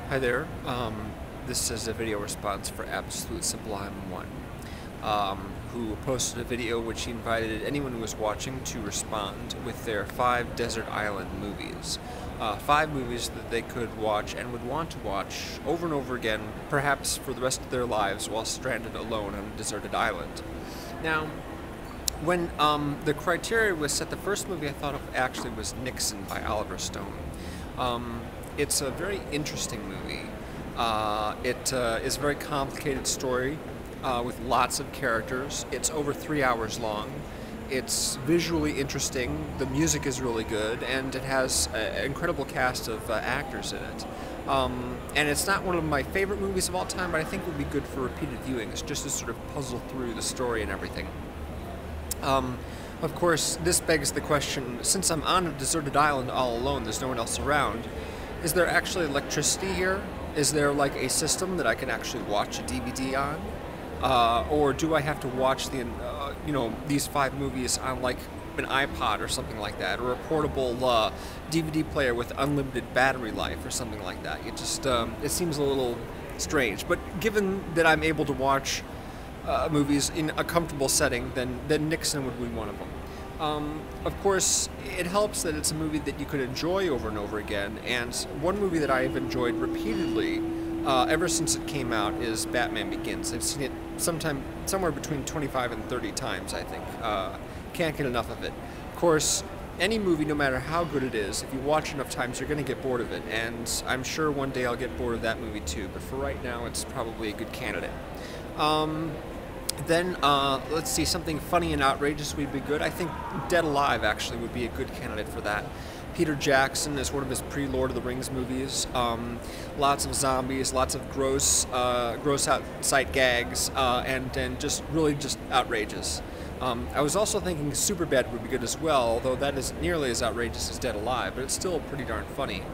Hi there. This is a video response for Absolute Sublime 1, who posted a video which he invited anyone who was watching to respond with their 5 desert island movies. 5 movies that they could watch and would want to watch over and over again, perhaps for the rest of their lives while stranded alone on a deserted island. Now, when the criteria was set, the first movie I thought of actually was Nixon by Oliver Stone. It's a very interesting movie. It is a very complicated story with lots of characters. It's over 3 hours long. It's visually interesting, the music is really good, and it has an incredible cast of actors in it. And it's not one of my favorite movies of all time, but I think would be good for repeated viewings, just to sort of puzzle through the story and everything. Of course, this begs the question, since I'm on a deserted island all alone, there's no one else around, is there actually electricity here? Is there like a system that I can actually watch a DVD on? Or do I have to watch the, these 5 movies on like an iPod or something like that, or a portable DVD player with unlimited battery life or something like that? It just, it seems a little strange. But given that I'm able to watch movies in a comfortable setting, then Nixon would be one of them. Of course, it helps that it's a movie that you could enjoy over and over again, and one movie that I've enjoyed repeatedly ever since it came out is Batman Begins. I've seen it somewhere between 25 and 30 times, I think. Can't get enough of it. Of course, any movie, no matter how good it is, if you watch enough times, you're going to get bored of it, and I'm sure one day I'll get bored of that movie too, but for right now, it's probably a good candidate. Then, let's see, something funny and outrageous would be good. I think Dead Alive, actually, would be a good candidate for that. Peter Jackson is one of his pre-Lord of the Rings movies. Lots of zombies, lots of gross out sight gags, and just really just outrageous. I was also thinking Superbad would be good as well, although that isn't nearly as outrageous as Dead Alive, but it's still pretty darn funny.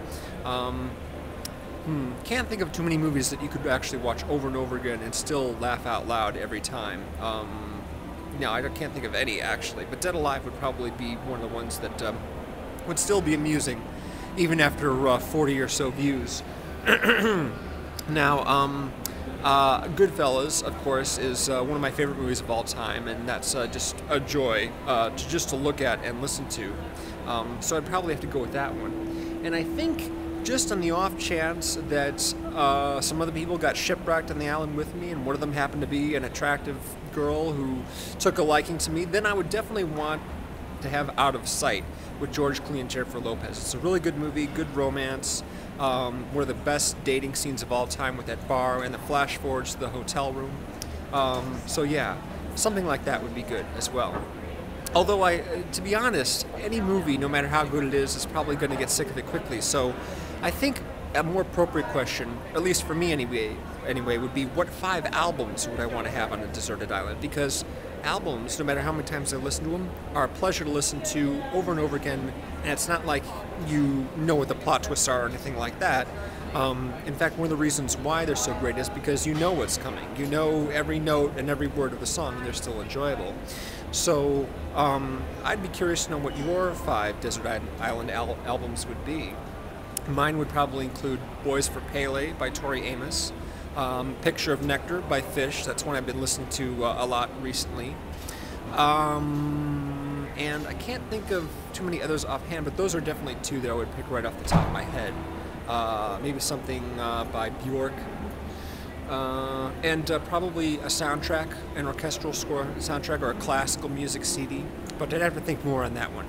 Can't think of too many movies that you could actually watch over and over again and still laugh out loud every time. No, I can't think of any, actually, but Dead Alive would probably be one of the ones that would still be amusing, even after 40 or so views. Now, GoodFellas, of course, is one of my favorite movies of all time, and that's just a joy to look at and listen to. So I'd probably have to go with that one. And I think, just on the off chance that some other people got shipwrecked on the island with me, and one of them happened to be an attractive girl who took a liking to me, then I would definitely want to have Out of Sight with George Clooney and Jennifer Lopez. It's a really good movie, good romance, one of the best dating scenes of all time with that bar and the flash forwards to the hotel room. So yeah, something like that would be good as well. Although, to be honest, any movie, no matter how good it is probably going to get sick of it quickly. So I think a more appropriate question, at least for me anyway, would be what 5 albums would I want to have on a deserted island? Because albums, no matter how many times I listen to them, are a pleasure to listen to over and over again, and it's not like you know what the plot twists are or anything like that. In fact, one of the reasons why they're so great is because you know what's coming. You know every note and every word of the song, and they're still enjoyable. So I'd be curious to know what your 5 desert island albums would be. Mine would probably include Boys for Pele by Tori Amos, Picture of Nectar by Fish, that's one I've been listening to a lot recently. And I can't think of too many others offhand, but those are definitely 2 that I would pick right off the top of my head. Maybe something by Bjork, and probably a soundtrack, an orchestral score soundtrack, or a classical music CD, but I'd have to think more on that one.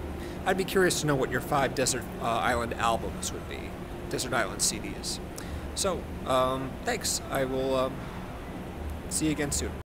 I'd be curious to know what your 5 desert island albums would be, desert island CDs. So, thanks. I will see you again soon.